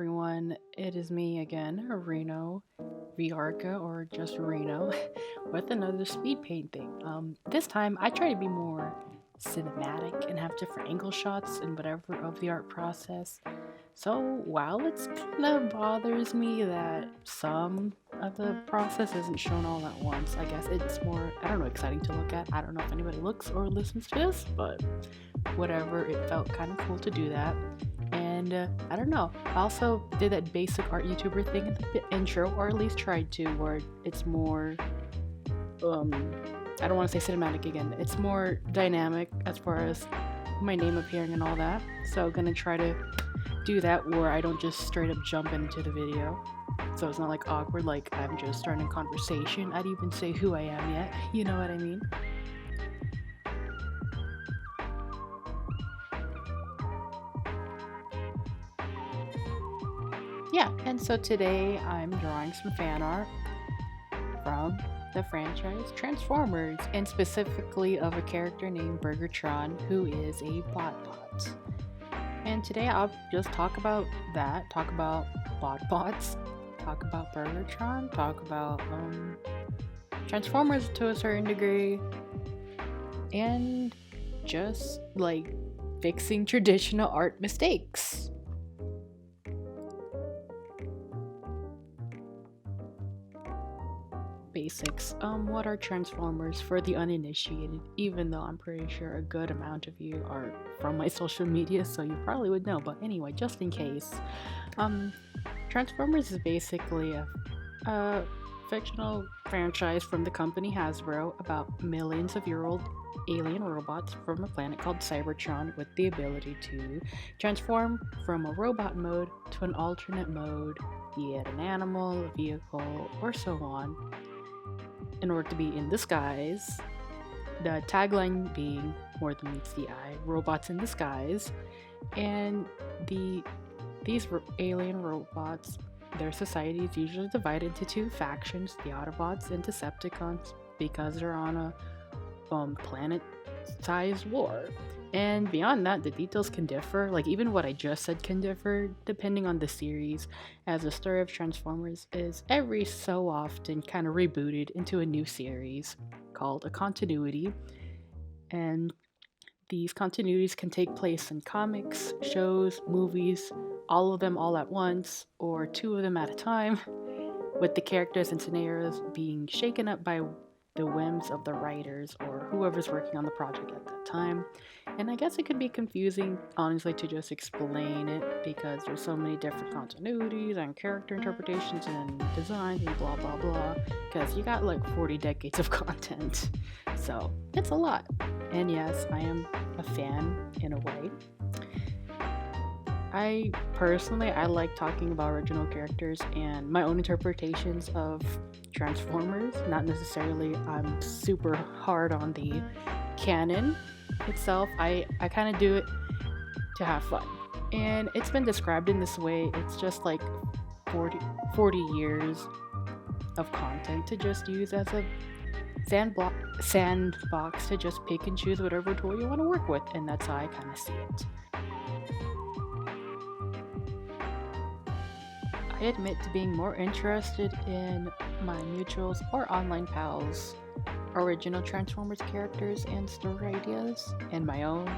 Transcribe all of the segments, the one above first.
everyone, it is me again, Reno, Viarca, or just Reno, with another speed paint thing. This time I try to be more cinematic and have different angle shots and whatever of the art process. So while it's kind of bothers me that some of the process isn't shown all at once, I guess it's more, I don't know, exciting to look at. I don't know if anybody looks or listens to this, but whatever, it felt kind of cool to do that. And I don't know, I also did that basic art YouTuber thing in the intro, or at least tried to, where it's more, I don't want to say cinematic again, it's more dynamic as far as my name appearing and all that. So gonna try to do that where I don't just straight up jump into the video. So it's not like awkward, like I'm just starting a conversation. I didn't even say who I am yet, you know what I mean? Yeah, and so today I'm drawing some fan art from the franchise Transformers, and specifically of a character named Burgertron, who is a BotBot. And today I'll just talk about that, talk about BotBots, talk about Burgertron, talk about Transformers to a certain degree, and just like fixing traditional art mistakes. Basics. What are Transformers for the uninitiated? Even though I'm pretty sure a good amount of you are from my social media, so you probably would know. But anyway, just in case, Transformers is basically a fictional franchise from the company Hasbro about millions of year old alien robots from a planet called Cybertron with the ability to transform from a robot mode to an alternate mode, be it an animal, a vehicle, or so on, in order to be in disguise. The tagline being more than meets the eye, robots in disguise. And these alien robots, their society is usually divided into two factions, the Autobots and Decepticons, because they're on a planet-sized war. And beyond that, the details can differ, like even what I just said can differ depending on the series, as the story of Transformers is every so often kind of rebooted into a new series called a continuity. And these continuities can take place in comics, shows, movies, all of them all at once, or two of them at a time, with the characters and scenarios being shaken up by the whims of the writers or whoever's working on the project at that time. And I guess it could be confusing, honestly, to just explain it because there's so many different continuities and character interpretations and designs and blah blah blah, because you got like 40 decades of content. So it's a lot. And yes, I am a fan in a way. I personally, I like talking about original characters and my own interpretations of Transformers. Not necessarily I'm super hard on the canon itself. I kind of do it to have fun. And it's been described in this way. It's just like 40 years of content to just use as a sandbox to just pick and choose whatever tool you want to work with. And that's how I kind of see it. I admit to being more interested in my mutuals or online pals' original Transformers characters and story ideas, and my own,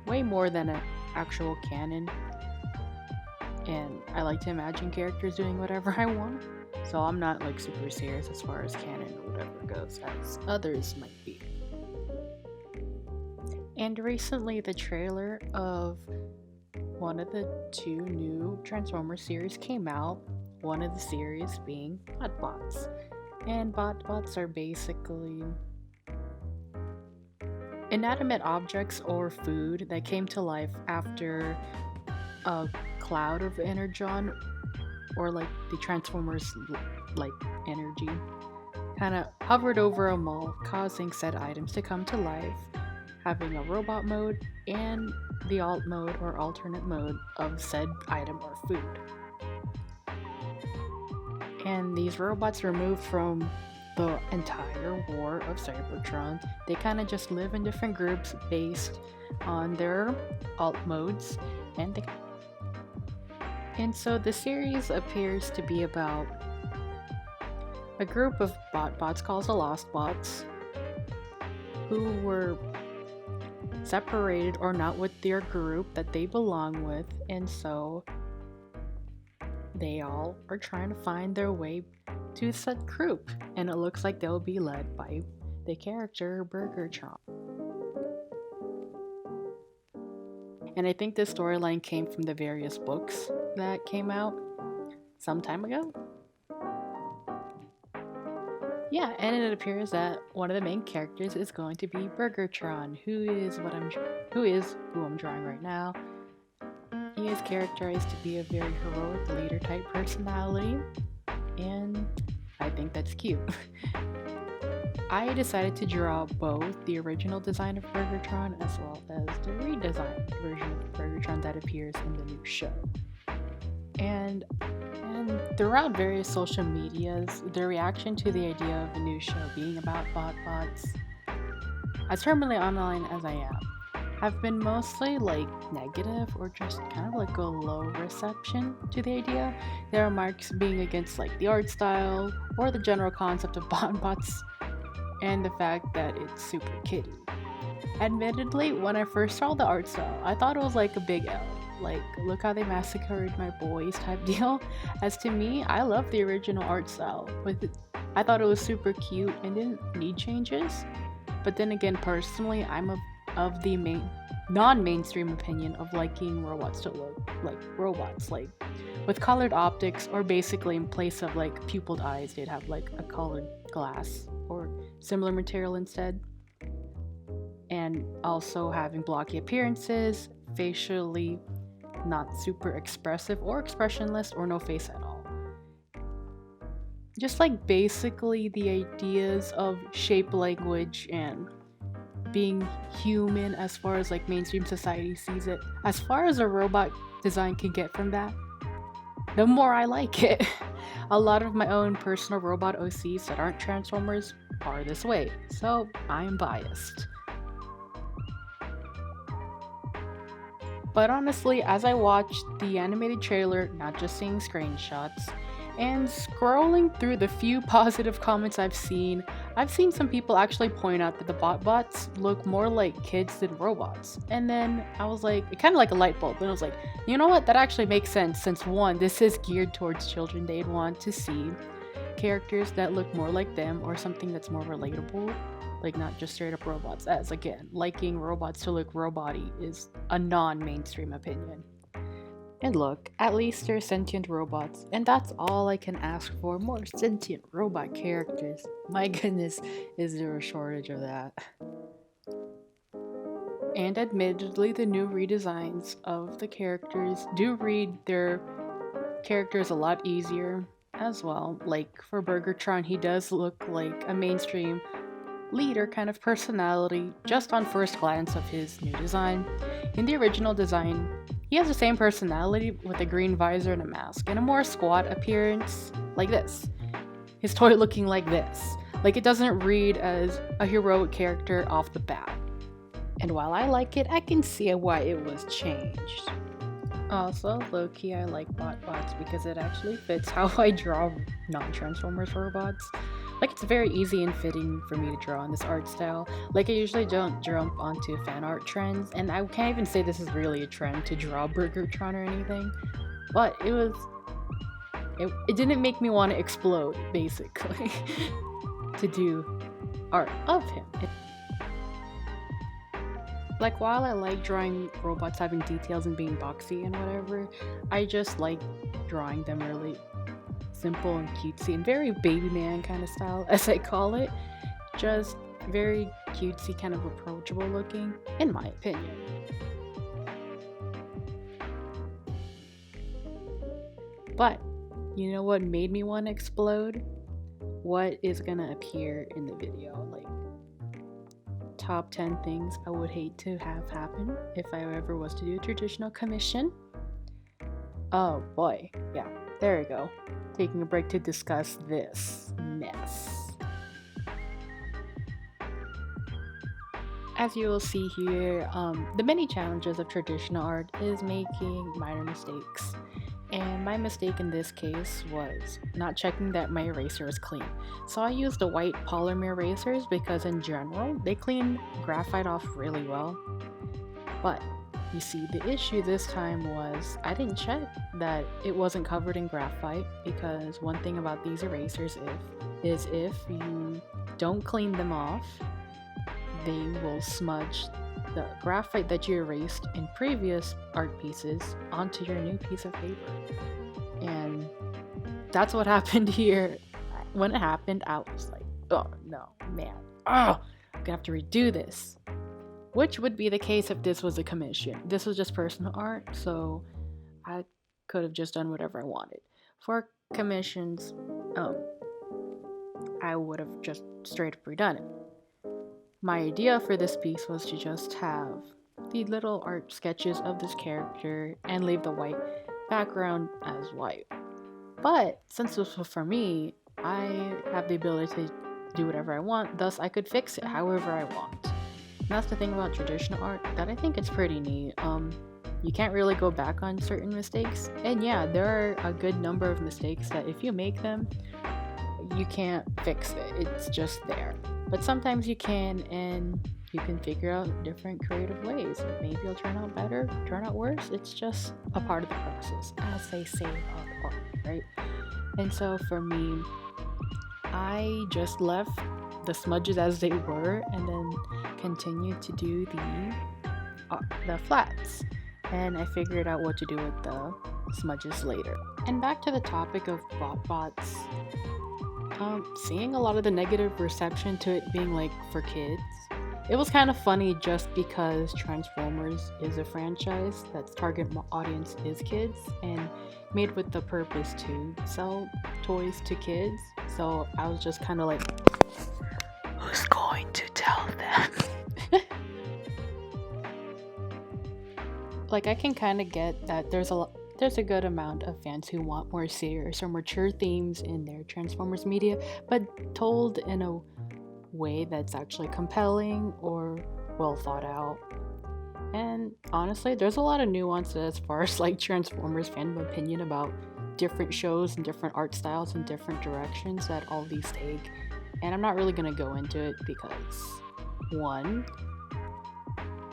way more than an actual canon. And I like to imagine characters doing whatever I want, so I'm not like super serious as far as canon or whatever goes, as others might be. And recently the trailer of one of the two new Transformers series came out, one of the series being BotBots. And BotBots are basically inanimate objects or food that came to life after a cloud of energon, or like the Transformers like energy, kind of hovered over a mall, causing said items to come to life, having a robot mode and the alt mode or alternate mode of said item or food. And these robots removed from the entire war of Cybertron, they kind of just live in different groups based on their alt modes, and And so the series appears to be about a group of BotBots called the Lost Bots who were separated or not with their group that they belong with, and so they all are trying to find their way to said group, and it looks like they'll be led by the character Burgertron. And I think this storyline came from the various books that came out some time ago. Yeah, and it appears that one of the main characters is going to be Burgertron, who is who I'm drawing right now. He is characterized to be a very heroic leader type personality, and I think that's cute. I decided to draw both the original design of Burgertron as well as the redesigned version of Burgertron that appears in the new show. And throughout various social medias, the reaction to the idea of a new show being about BotBots, as terminally online as I am, have been mostly like negative or just kind of like a low reception to the idea. There are remarks being against like the art style or the general concept of BotBots and the fact that it's super kiddie. Admittedly, when I first saw the art style, I thought it was like a big L. Like, look how they massacred my boys type deal. As to me, I love the original art style. I thought it was super cute and didn't need changes. But then again, personally, I'm of the non-mainstream opinion of liking robots to look like robots, like with colored optics, or basically in place of like pupilled eyes, they'd have like a colored glass or similar material instead. And also having blocky appearances, facially not super expressive or expressionless or no face at all. Just like basically the ideas of shape language and being human as far as like mainstream society sees it. As far as a robot design can get from that, the more I like it. A lot of my own personal robot OCs that aren't Transformers are this way, so I'm biased. But honestly, as I watched the animated trailer, not just seeing screenshots, and scrolling through the few positive comments I've seen some people actually point out that the BotBots look more like kids than robots. And then I was like, it kind of like a light bulb, and I was like, you know what, that actually makes sense, since one, this is geared towards children. They'd want to see characters that look more like them or something that's more relatable. Like, not just straight up robots, as again, liking robots to look robot-y is a non-mainstream opinion. And look, at least they're sentient robots, and that's all I can ask for, more sentient robot characters. My goodness, is there a shortage of that? And admittedly, the new redesigns of the characters do read their characters a lot easier as well. Like, for Burgertron, he does look like a mainstream leader kind of personality just on first glance of his new design. In the original design, he has the same personality with a green visor and a mask, and a more squat appearance like this. His toy looking like this. Like, it doesn't read as a heroic character off the bat. And while I like it, I can see why it was changed. Also, low-key, I like BotBots because it actually fits how I draw non-Transformers robots. Like, it's very easy and fitting for me to draw in this art style. Like, I usually don't jump onto fan art trends, and I can't even say this is really a trend to draw Burgertron or anything, but it didn't make me want to explode, basically, to do art of him. Like, while I like drawing robots having details and being boxy and whatever, I just like drawing them really simple and cutesy and very baby man kind of style, as I call it. Just very cutesy, kind of approachable looking, in my opinion. But you know what made me want to explode? What is gonna appear in the video. Like, top 10 things I would hate to have happen if I ever was to do a traditional commission. Oh boy, yeah, there we go. Taking a break to discuss this mess. As you will see here, the many challenges of traditional art is making minor mistakes. And my mistake in this case was not checking that my eraser was clean. So I used the white polymer erasers because in general, they clean graphite off really well. But you see, the issue this time was I didn't check that it wasn't covered in graphite, because one thing about these erasers is if you don't clean them off, they will smudge the graphite that you erased in previous art pieces onto your new piece of paper. And that's what happened here. When it happened, I was like, oh no, man, I'm gonna have to redo this. Which would be the case if this was a commission. This was just personal art, so I could have just done whatever I wanted. For commissions, I would have just straight up redone it. My idea for this piece was to just have the little art sketches of this character and leave the white background as white. But since this was for me, I have the ability to do whatever I want, thus I could fix it however I want. And that's the thing about traditional art, that I think it's pretty neat. You can't really go back on certain mistakes, and yeah, there are a good number of mistakes that if you make them, you can't fix it. It's just there. But sometimes you can, and you can figure out different creative ways. Maybe it'll turn out better, turn out worse. It's just a part of the process, as they say on art, right? And so for me, I just left the smudges as they were and then continued to do the flats. And I figured out what to do with the smudges later. And back to the topic of BotBots. Seeing a lot of the negative reception to it being like for kids, it was kind of funny just because Transformers is a franchise that's target audience is kids and made with the purpose to sell toys to kids. So I was just kind of like, who's going to tell them? Like, I can kind of get that there's a good amount of fans who want more serious or mature themes in their Transformers media, but told in a way that's actually compelling or well thought out. And honestly, there's a lot of nuance as far as like Transformers fandom opinion about different shows and different art styles and different directions that all these take. And I'm not really gonna go into it because, one,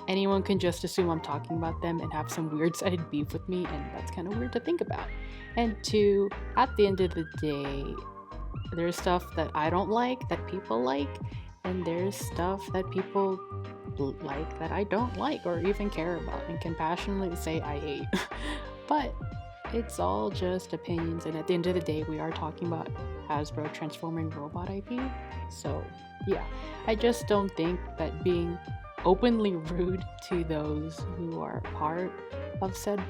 anyone can just assume I'm talking about them and have some weird-sided beef with me, and that's kind of weird to think about. And two, at the end of the day, there's stuff that I don't like that people like, and there's stuff that people like that I don't like or even care about and can passionately say I hate. But it's all just opinions, and at the end of the day, we are talking about Hasbro transforming robot IP. So yeah, I just don't think that being openly rude to those who are part of said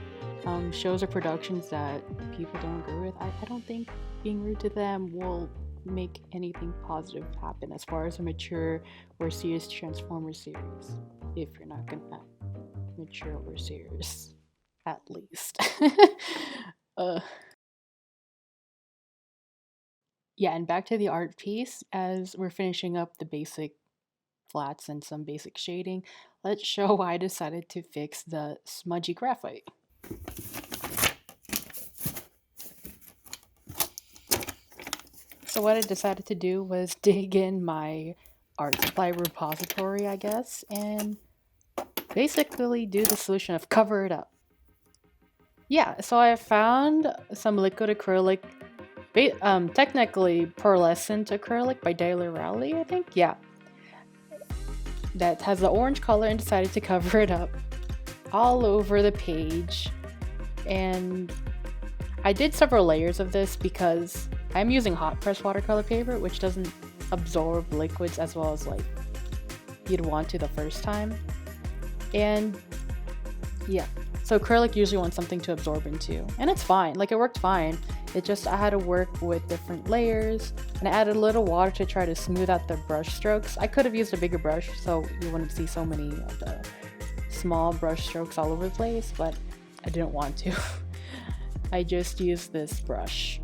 shows or productions that people don't agree with, I don't think being rude to them will make anything positive happen as far as a mature or serious Transformers series, if you're not gonna mature or serious, at least. Yeah, and back to the art piece, as we're finishing up the basic flats and some basic shading, let's show why I decided to fix the smudgy graphite. So what I decided to do was dig in my art supply repository, I guess, and basically do the solution of cover it up. Yeah, so I found some liquid acrylic, technically pearlescent acrylic by Daily Rowley, I think, yeah. That has the orange color, and decided to cover it up all over the page. And I did several layers of this because I'm using hot press watercolor paper, which doesn't absorb liquids as well as like you'd want to the first time. And yeah, so acrylic usually wants something to absorb into, and it's fine, like it worked fine. It just, I had to work with different layers, and I added a little water to try to smooth out the brush strokes. I could have used a bigger brush so you wouldn't see so many of the small brush strokes all over the place, but I didn't want to. I just used this brush.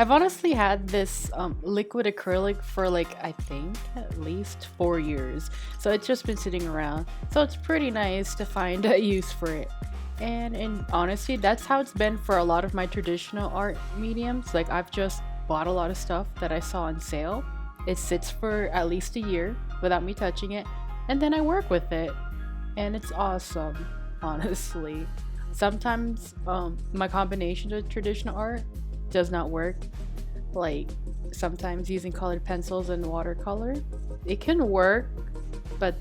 I've honestly had this liquid acrylic for like I think at least 4 years, so it's just been sitting around. So it's pretty nice to find a use for it. And in honesty, that's how it's been for a lot of my traditional art mediums. Like I've just bought a lot of stuff that I saw on sale. It sits for at least a year without me touching it, and then I work with it, and it's awesome. Honestly, sometimes my combination of traditional art does not work. Like sometimes using colored pencils and watercolor, it can work, but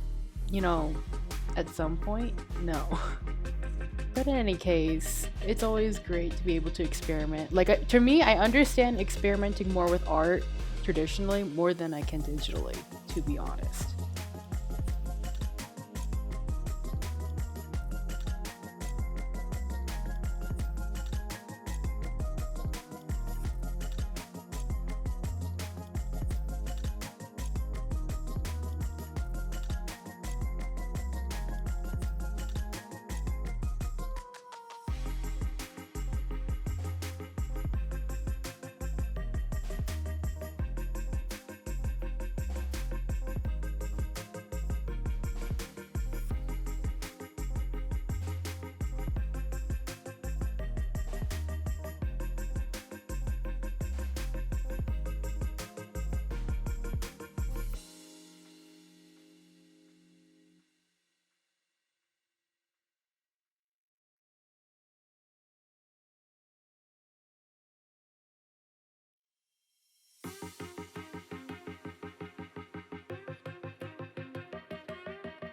you know, at some point, no. But in any case, it's always great to be able to experiment. Like to me, I understand experimenting more with art traditionally more than I can digitally, to be honest.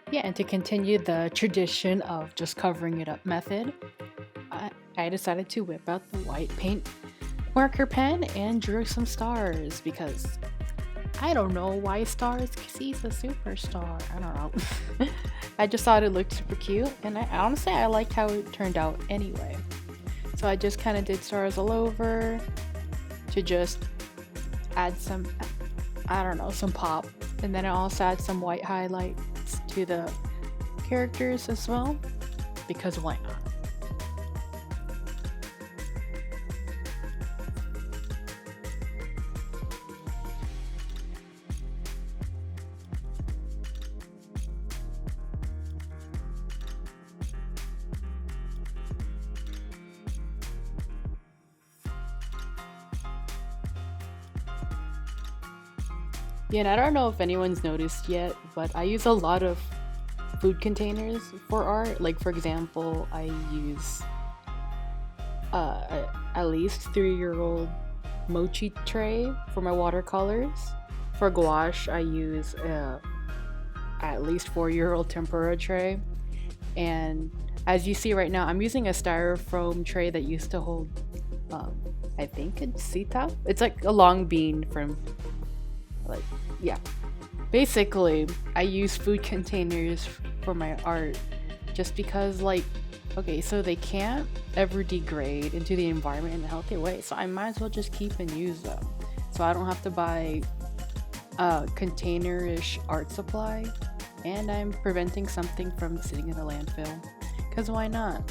Yeah, and to continue the tradition of just covering it up method, I decided to whip out the white paint marker pen and drew some stars because I don't know why stars, because he's a superstar. I don't know. I just thought it looked super cute, and honestly I liked how it turned out anyway. So I just kind of did stars all over to just add some, I don't know, some pop. And then I also add some white highlights to the characters as well, because why not? Yeah, and I don't know if anyone's noticed yet, but I use a lot of food containers for art. Like for example, I use at least 3-year-old mochi tray for my watercolors. For gouache, I use at least 4-year-old tempera tray. And as you see right now, I'm using a styrofoam tray that used to hold, I think it's sita. It's like a long bean from, like, yeah. Basically, I use food containers for my art just because, like, okay, so they can't ever degrade into the environment in a healthy way, so I might as well just keep and use them. So I don't have to buy a container-ish art supply, and I'm preventing something from sitting in a landfill. Because why not?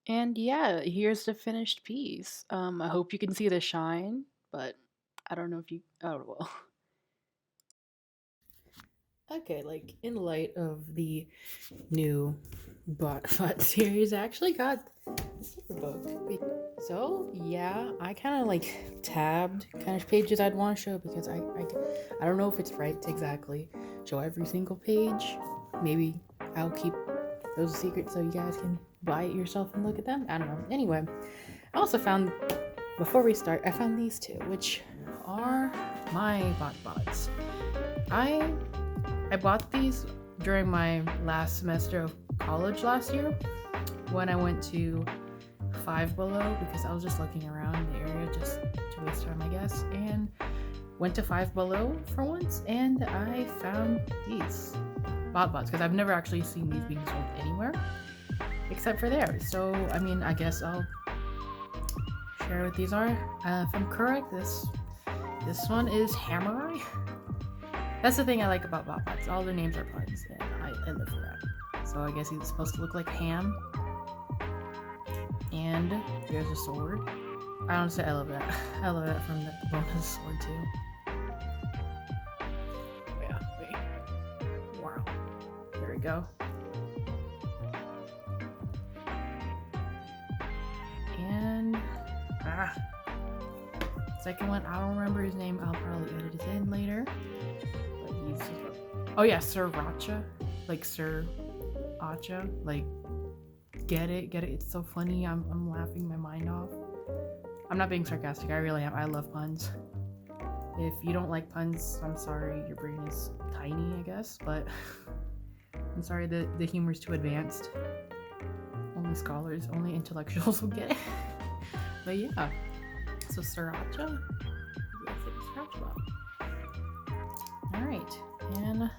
And yeah, here's the finished piece. I hope you can see the shine, but I don't know if you. Oh well. Okay, like in light of the new BotBot series, I actually got this book. So yeah, I kind of like tabbed kind of pages I'd want to show because I don't know if it's right to exactly show every single page. Maybe I'll keep those secrets so you guys can buy it yourself and look at them. I don't know. Anyway, I also found, before we start, I found these two, which are my BotBots. I bought these during my last semester of college last year when I went to Five Below because I was just looking around the area just to waste time, I guess, and went to Five Below for once, and I found these BotBots because I've never actually seen these being sold anywhere except for there. So I mean, I guess I'll share what these are. If I'm correct, this one is Hammerai. That's the thing I like about BotBots. All their names are puns, and I live for that. So I guess he's supposed to look like ham. And there's a sword. I honestly, I love that. I love that from the bonus sword too. Oh, yeah, wait. Wow. There we go. And second one, I don't remember his name. I'll probably edit it in later. But he's, oh yeah, Sriracha, like Sir Acha, like get it. It's so funny. I'm laughing my mind off. I'm not being sarcastic. I really am. I love puns. If you don't like puns, I'm sorry. Your brain is tiny, I guess. But I'm sorry. The humor is too advanced. Only scholars, only intellectuals will get it. But yeah. So Sriracha. Alright, and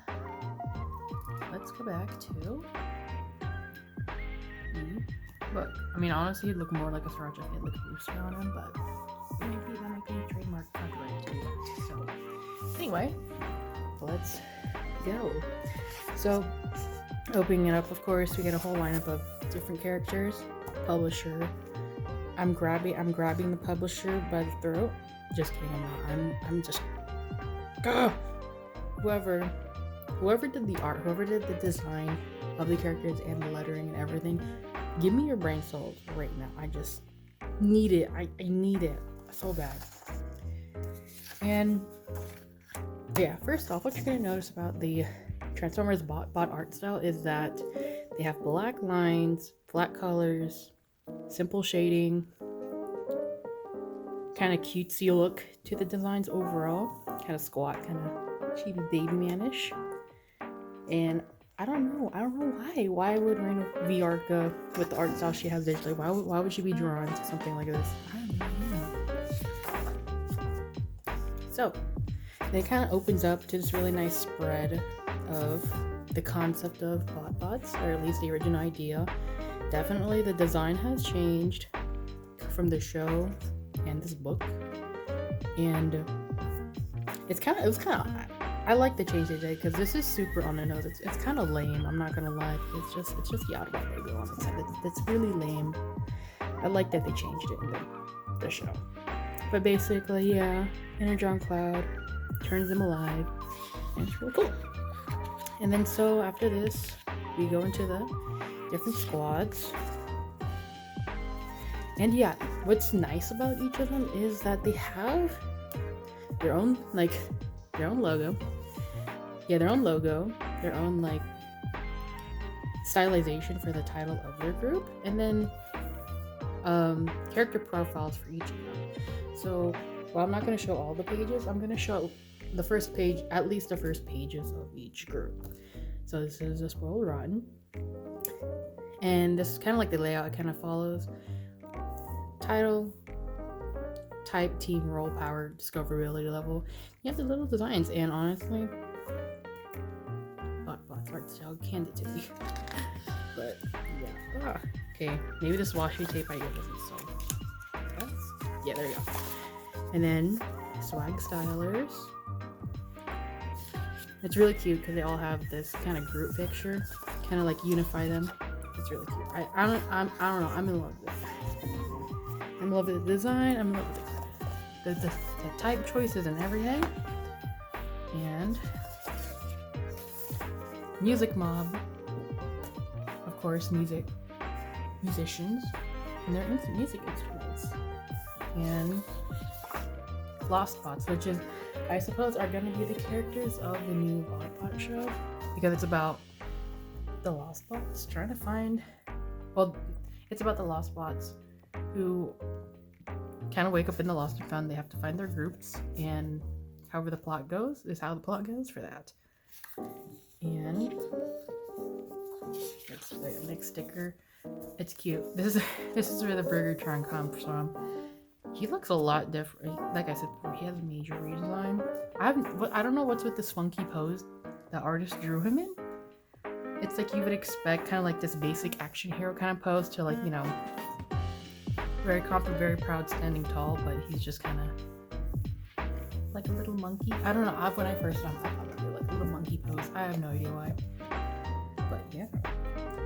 let's go back to the book. I mean, honestly, he'd look more like a Sriracha if he had like a rooster on him, but maybe that might be a trademark copyright too. So, anyway, let's go. So, opening it up, of course, we get a whole lineup of different characters. Publisher. I'm grabbing the publisher by the throat. Just kidding, I'm not. I'm just. Gah! Whoever did the art, whoever did the design of the characters and the lettering and everything, give me your brain cells right now. I just need it. I need it so bad. And yeah, first off, what you're gonna notice about the Transformers bot art style is that they have black lines, flat colors, simple shading, kind of cutesy look to the designs overall, kind of squat, kind of chibi baby manish. And I don't know why would Reno Viarca, with the art style she has digitally, why would she be drawn to something like this? I don't know. So it kind of opens up to this really nice spread of the concept of BotBots, or at least the original idea. Definitely the design has changed from the show and this book, and it was kind of, I like the change they did because this is super on the nose. It's kind of lame. I'm not gonna lie. It's just the Ottawa logo on the side. It's really lame. I like that they changed it in the show. But basically, yeah, Energon Cloud turns them alive, and it's really cool. And then so after this, we go into the different squads. And yeah, what's nice about each of them is that they have their own logo. Yeah, their own logo, their own like stylization for the title of their group, and then character profiles for each of them. So while I'm not going to show all the pages, I'm going to show the first page, at least the first pages of each group. So this is a Spoiled Rotten, and this is kind of like the layout. It kind of follows title, type, team, role, power, discoverability level. You have the little designs, and honestly, BotBots art style canned it to me. But yeah, okay, maybe this washi tape idea doesn't sew. Yeah, there you go. And then swag stylers. It's really cute because they all have this kind of group picture, kind of like unify them It's really cute. I don't know. I'm in love with it. I'm in love with the design. I'm in love with the type choices and everything. And Music Mob, of course, musicians and their music instruments, and BotBots, which is, I suppose, are going to be the characters of the new BotBot show, because it's about the Lost Bots trying to find, well, it's about the Lost Bots who kind of wake up in the Lost and Found. They have to find their groups, and however the plot goes is how the plot goes for that. And it's the next sticker. It's cute. This is where the Burgertron comes from. He looks a lot different. Like I said, he has a major redesign. I don't know what's with this funky pose the artist drew him in. It's like you would expect kind of like this basic action hero kind of pose to, like, you know, very confident, very proud, standing tall, but he's just kind of like a little monkey. I don't know. When I first saw him, I thought it would be like a little monkey pose. I have no idea why. But yeah.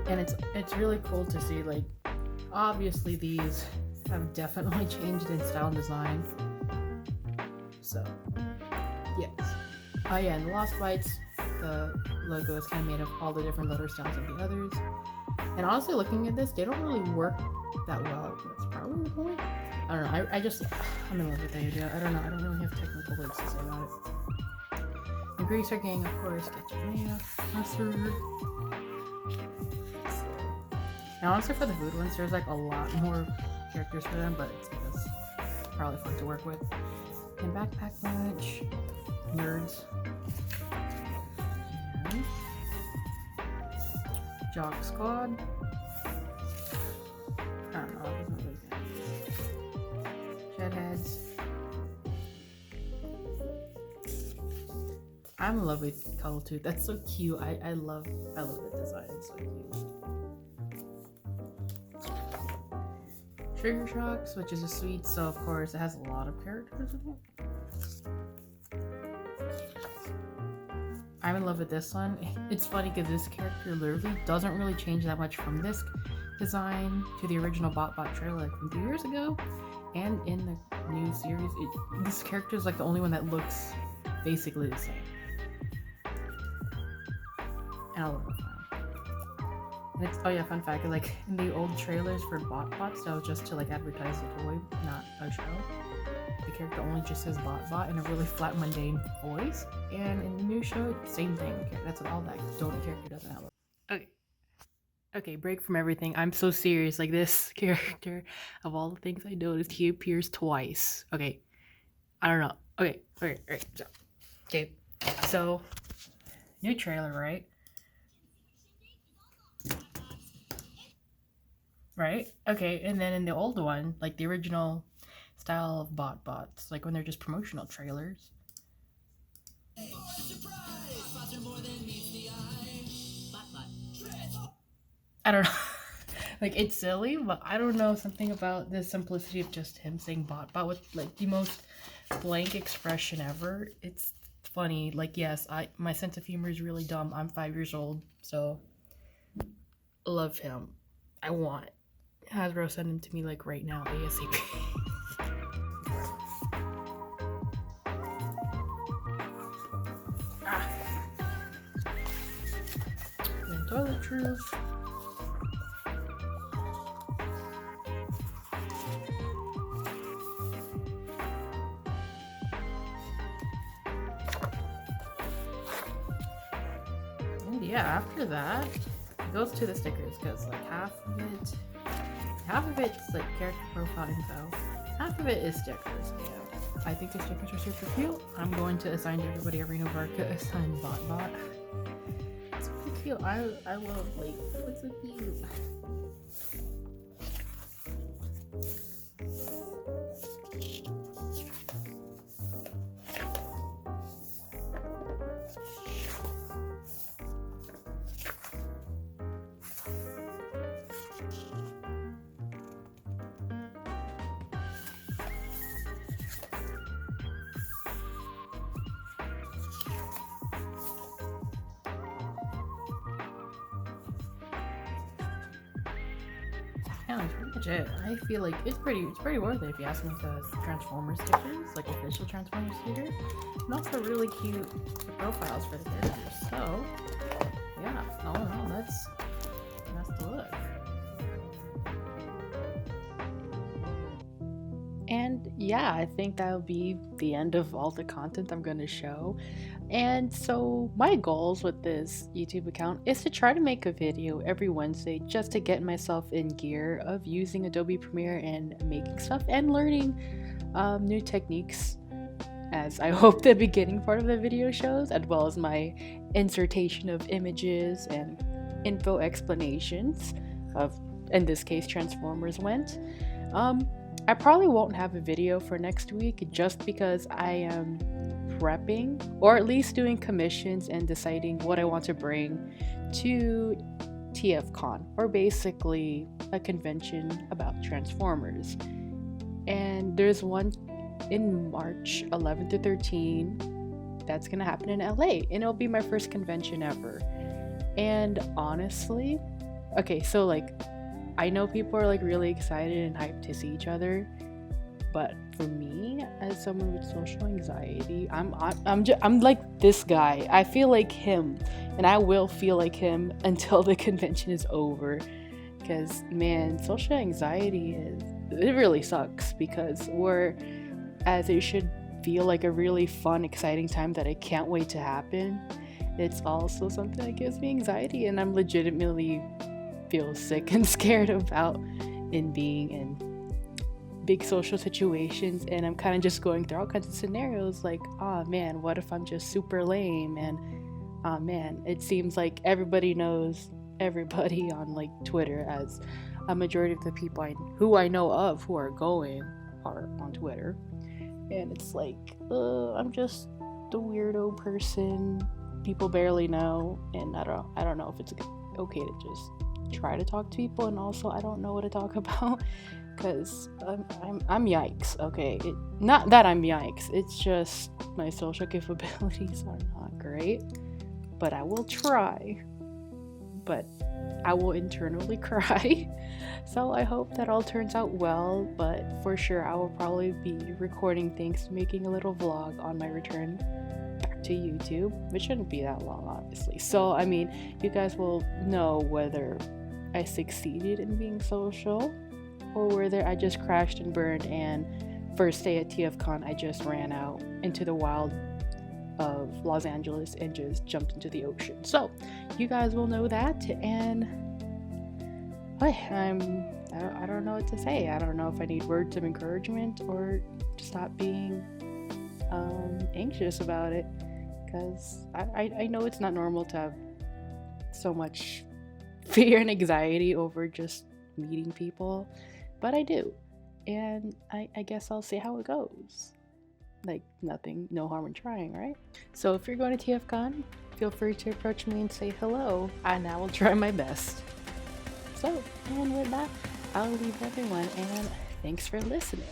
And it's really cool to see, like, obviously these have definitely changed in style and design. So, yes. Oh yeah, and the Lost Bites, the logo is kind of made of all the different letter styles of the others. And honestly, looking at this, they don't really work that well. That's probably the point. I don't know. I'm in love with the idea. I don't know. I don't really have technical words to say about it. The Greaser Gang, of course, Ketchup, mustard. And honestly, for the food ones, there's like a lot more characters for them, but it's because it's probably fun to work with. And Backpack Bunch, Nerds, and Jog Squad. I don't know, I wasn't really Shedheads. I'm in love with Cuddle Tooth. That's so cute. I love the design. It's so cute. Trigger Shocks, which is a sweet, so of course it has a lot of characters in it. I'm in love with this one. It's funny because this character literally doesn't really change that much from this design to the original BotBot trailer, like from 2 years ago, and in the new series. This character is like the only one that looks basically the same. And I love it. And it's, oh yeah, fun fact, like in the old trailers for BotBots, that was just to like advertise the toy, not a show. The character only just says BotBot in a really flat, mundane voice. And in the new show, same thing. That's what all that donut character doesn't have. Okay, break from everything. I'm so serious. Like, this character, of all the things I noticed, he appears twice. Okay, I don't know. Okay, so new trailer, right? Right? Okay, and then in the old one, like the original style of BotBots, like when they're just promotional trailers. I don't know. Like, it's silly, but I don't know, something about the simplicity of just him saying BotBot with like the most blank expression ever. It's funny. Like, yes, my sense of humor is really dumb. I'm 5 years old, so love him. I want Hasbro, send him to me like right now, ASAP. And toiletries. And yeah, after that, it goes to the stickers, because like half of it's like character profile info, half of it is stickers, and I think the stickers are super cute. I'm going to assign to everybody a Reno Barca assigned BotBot. It's pretty cute. I love, like, what's so cute. yeah, that's pretty much it. I feel like it's pretty worth it if you ask me, because Transformer stickers, like official Transformer stickers, and also really cute profiles for the characters. So yeah, all in all, that's the look. And yeah, I think that'll be the end of all the content I'm going to show. And so my goals with this YouTube account is to try to make a video every Wednesday just to get myself in gear of using Adobe Premiere and making stuff and learning new techniques, as I hope the beginning part of the video shows, as well as my insertion of images and info explanations of, in this case, Transformers went. I probably won't have a video for next week just because I am prepping, or at least doing commissions and deciding what I want to bring to TFCon, or basically a convention about Transformers. And there's one in March 11 to 13 that's gonna happen in LA, and it'll be my first convention ever. And honestly, okay, so like, I know people are like really excited and hyped to see each other, but for me, as someone with social anxiety, I'm like this guy. I feel like him, and I will feel like him until the convention is over. Because man, social anxiety it really sucks, because as it should feel like a really fun, exciting time that I can't wait to happen, it's also something that gives me anxiety, and I'm legitimately feel sick and scared about in being in big social situations. And I'm kind of just going through all kinds of scenarios like, oh man, what if I'm just super lame, and oh man, it seems like everybody knows everybody on like Twitter, as a majority of the people who I know of who are going are on Twitter, and it's like I'm just the weirdo person people barely know, and I don't know if it's okay to just try to talk to people, and also I don't know what to talk about, because I'm yikes. Okay, not that I'm yikes, it's just my social capabilities are not great, but I will try, but I will internally cry. So I hope that all turns out well, but for sure I will probably be recording things, making a little vlog on my return back to YouTube, which shouldn't be that long, obviously. So I mean, you guys will know whether I succeeded in being social, or whether I just crashed and burned, and first day at TFCon I just ran out into the wild of Los Angeles and just jumped into the ocean. So you guys will know that, and I don't know what to say. I don't know if I need words of encouragement or to stop being anxious about it, because I know it's not normal to have so much fear and anxiety over just meeting people, but I do, and I guess I'll see how it goes. Like, no harm in trying, right? So if you're going to TFCon, feel free to approach me and say hello, and I will try my best. So, and with that, I'll leave everyone, and thanks for listening.